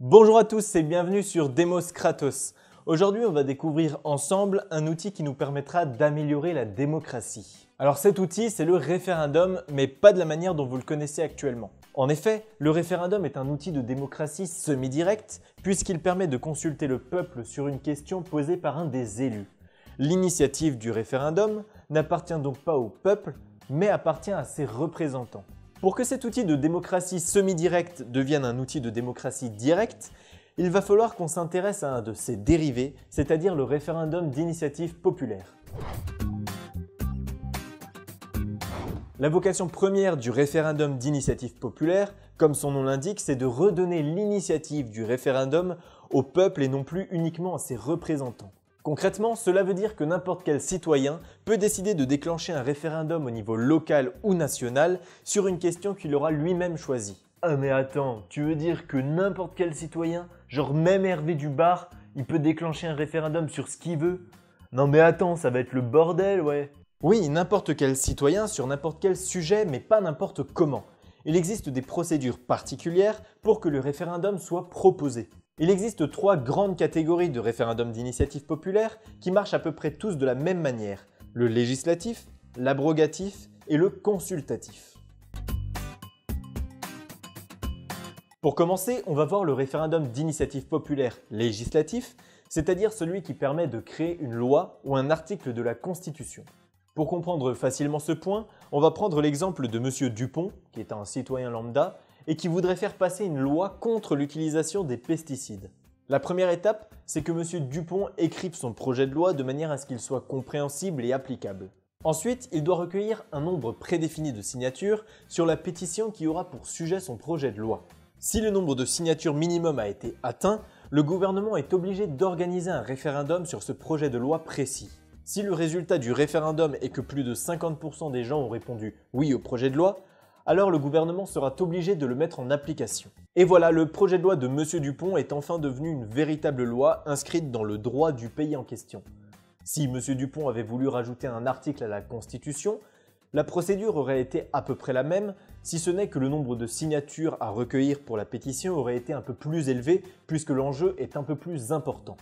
Bonjour à tous et bienvenue sur Demos Kratos. Aujourd'hui, on va découvrir ensemble un outil qui nous permettra d'améliorer la démocratie. Alors cet outil, c'est le référendum, mais pas de la manière dont vous le connaissez actuellement. En effet, le référendum est un outil de démocratie semi-directe puisqu'il permet de consulter le peuple sur une question posée par un des élus. L'initiative du référendum n'appartient donc pas au peuple, mais appartient à ses représentants. Pour que cet outil de démocratie semi-directe devienne un outil de démocratie directe, il va falloir qu'on s'intéresse à un de ses dérivés, c'est-à-dire le référendum d'initiative populaire. La vocation première du référendum d'initiative populaire, comme son nom l'indique, c'est de redonner l'initiative du référendum au peuple et non plus uniquement à ses représentants. Concrètement, cela veut dire que n'importe quel citoyen peut décider de déclencher un référendum au niveau local ou national sur une question qu'il aura lui-même choisie. Ah mais attends, tu veux dire que n'importe quel citoyen, genre même Hervé du bar, il peut déclencher un référendum sur ce qu'il veut? Non mais attends, ça va être le bordel, ouais. Oui, n'importe quel citoyen sur n'importe quel sujet, mais pas n'importe comment. Il existe des procédures particulières pour que le référendum soit proposé. Il existe 3 grandes catégories de référendums d'initiative populaire qui marchent à peu près tous de la même manière. Le législatif, l'abrogatif et le consultatif. Pour commencer, on va voir le référendum d'initiative populaire législatif, c'est-à-dire celui qui permet de créer une loi ou un article de la Constitution. Pour comprendre facilement ce point, on va prendre l'exemple de M. Dupont, qui est un citoyen lambda, et qui voudrait faire passer une loi contre l'utilisation des pesticides. La première étape, c'est que M. Dupont écrive son projet de loi de manière à ce qu'il soit compréhensible et applicable. Ensuite, il doit recueillir un nombre prédéfini de signatures sur la pétition qui aura pour sujet son projet de loi. Si le nombre de signatures minimum a été atteint, le gouvernement est obligé d'organiser un référendum sur ce projet de loi précis. Si le résultat du référendum est que plus de 50% des gens ont répondu oui au projet de loi, alors le gouvernement sera obligé de le mettre en application. Et voilà, le projet de loi de M. Dupont est enfin devenu une véritable loi inscrite dans le droit du pays en question. Si M. Dupont avait voulu rajouter un article à la Constitution, la procédure aurait été à peu près la même, si ce n'est que le nombre de signatures à recueillir pour la pétition aurait été un peu plus élevé puisque l'enjeu est un peu plus important.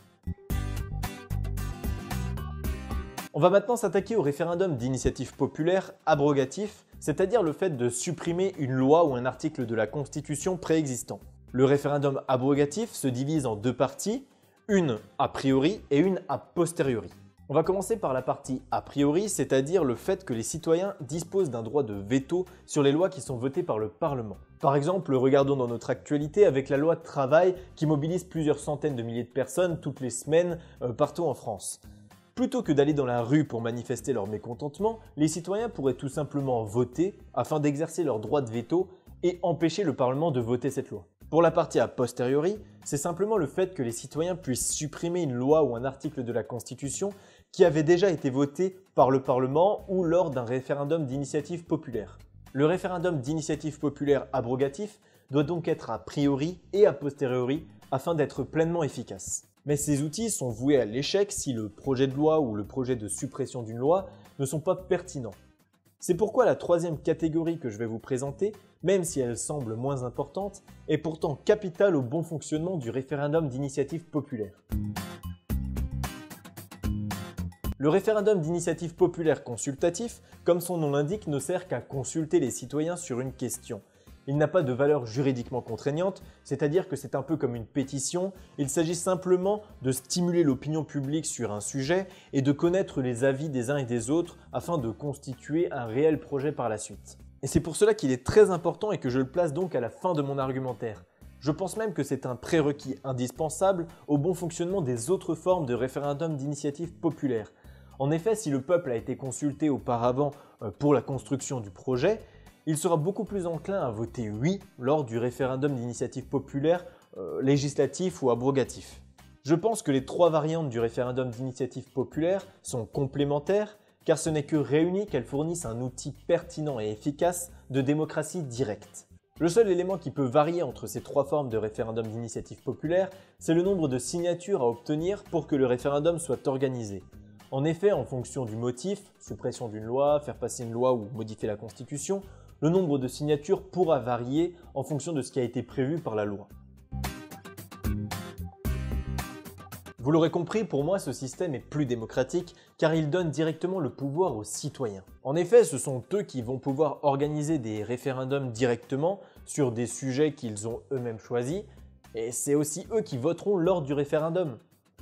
On va maintenant s'attaquer au référendum d'initiative populaire abrogatif, c'est-à-dire le fait de supprimer une loi ou un article de la Constitution préexistant. Le référendum abrogatif se divise en 2 parties, une a priori et une a posteriori. On va commencer par la partie a priori, c'est-à-dire le fait que les citoyens disposent d'un droit de veto sur les lois qui sont votées par le Parlement. Par exemple, regardons dans notre actualité avec la loi travail qui mobilise plusieurs centaines de milliers de personnes toutes les semaines partout en France. Plutôt que d'aller dans la rue pour manifester leur mécontentement, les citoyens pourraient tout simplement voter afin d'exercer leur droit de veto et empêcher le Parlement de voter cette loi. Pour la partie a posteriori, c'est simplement le fait que les citoyens puissent supprimer une loi ou un article de la Constitution qui avait déjà été voté par le Parlement ou lors d'un référendum d'initiative populaire. Le référendum d'initiative populaire abrogatif doit donc être a priori et a posteriori afin d'être pleinement efficace. Mais ces outils sont voués à l'échec si le projet de loi ou le projet de suppression d'une loi ne sont pas pertinents. C'est pourquoi la 3e catégorie que je vais vous présenter, même si elle semble moins importante, est pourtant capitale au bon fonctionnement du référendum d'initiative populaire. Le référendum d'initiative populaire consultatif, comme son nom l'indique, ne sert qu'à consulter les citoyens sur une question. Il n'a pas de valeur juridiquement contraignante, c'est-à-dire que c'est un peu comme une pétition, il s'agit simplement de stimuler l'opinion publique sur un sujet et de connaître les avis des uns et des autres afin de constituer un réel projet par la suite. Et c'est pour cela qu'il est très important et que je le place donc à la fin de mon argumentaire. Je pense même que c'est un prérequis indispensable au bon fonctionnement des autres formes de référendum d'initiative populaire. En effet, si le peuple a été consulté auparavant pour la construction du projet, il sera beaucoup plus enclin à voter oui lors du référendum d'initiative populaire législatif ou abrogatif. Je pense que les 3 variantes du référendum d'initiative populaire sont complémentaires car ce n'est que réunies qu'elles fournissent un outil pertinent et efficace de démocratie directe. Le seul élément qui peut varier entre ces 3 formes de référendum d'initiative populaire, c'est le nombre de signatures à obtenir pour que le référendum soit organisé. En effet, en fonction du motif, suppression d'une loi, faire passer une loi ou modifier la Constitution, le nombre de signatures pourra varier en fonction de ce qui a été prévu par la loi. Vous l'aurez compris, pour moi ce système est plus démocratique car il donne directement le pouvoir aux citoyens. En effet, ce sont eux qui vont pouvoir organiser des référendums directement sur des sujets qu'ils ont eux-mêmes choisis et c'est aussi eux qui voteront lors du référendum.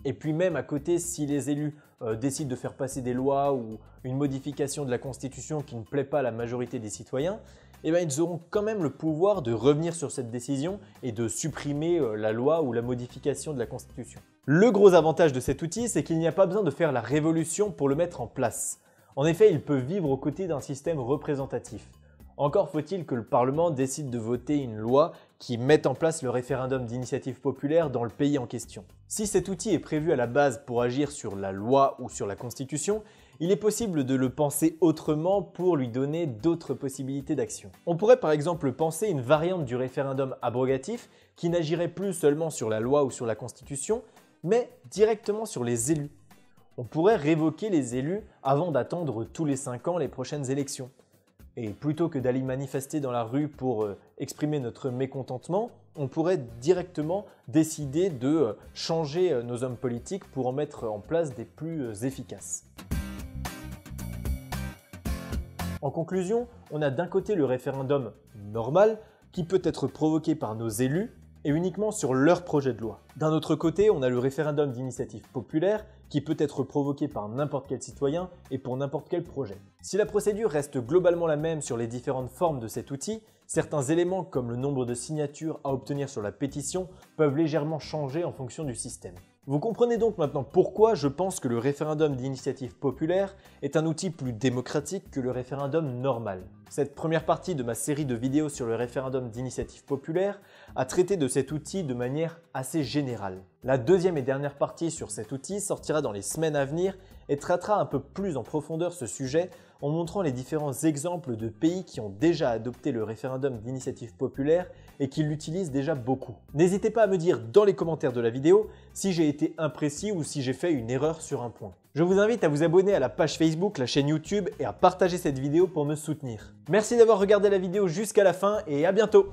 Et puis même à côté, si les élus décident de faire passer des lois ou une modification de la Constitution qui ne plaît pas à la majorité des citoyens, eh bien, ils auront quand même le pouvoir de revenir sur cette décision et de supprimer la loi ou la modification de la Constitution. Le gros avantage de cet outil, c'est qu'il n'y a pas besoin de faire la révolution pour le mettre en place. En effet, il peut vivre aux côtés d'un système représentatif. Encore faut-il que le Parlement décide de voter une loi qui mette en place le référendum d'initiative populaire dans le pays en question. Si cet outil est prévu à la base pour agir sur la loi ou sur la Constitution, il est possible de le penser autrement pour lui donner d'autres possibilités d'action. On pourrait par exemple penser une variante du référendum abrogatif qui n'agirait plus seulement sur la loi ou sur la Constitution, mais directement sur les élus. On pourrait révoquer les élus avant d'attendre tous les 5 ans les prochaines élections. Et plutôt que d'aller manifester dans la rue pour exprimer notre mécontentement, on pourrait directement décider de changer nos hommes politiques pour en mettre en place des plus efficaces. En conclusion, on a d'un côté le référendum normal qui peut être provoqué par nos élus et uniquement sur leur projet de loi. D'un autre côté, on a le référendum d'initiative populaire qui peut être provoqué par n'importe quel citoyen et pour n'importe quel projet. Si la procédure reste globalement la même sur les différentes formes de cet outil, certains éléments comme le nombre de signatures à obtenir sur la pétition peuvent légèrement changer en fonction du système. Vous comprenez donc maintenant pourquoi je pense que le référendum d'initiative populaire est un outil plus démocratique que le référendum normal. Cette première partie de ma série de vidéos sur le référendum d'initiative populaire a traité de cet outil de manière assez générale. La deuxième et dernière partie sur cet outil sortira dans les semaines à venir et traitera un peu plus en profondeur ce sujet en montrant les différents exemples de pays qui ont déjà adopté le référendum d'initiative populaire et qui l'utilisent déjà beaucoup. N'hésitez pas à me dire dans les commentaires de la vidéo si j'ai été imprécis ou si j'ai fait une erreur sur un point. Je vous invite à vous abonner à la page Facebook, la chaîne YouTube et à partager cette vidéo pour me soutenir. Merci d'avoir regardé la vidéo jusqu'à la fin et à bientôt!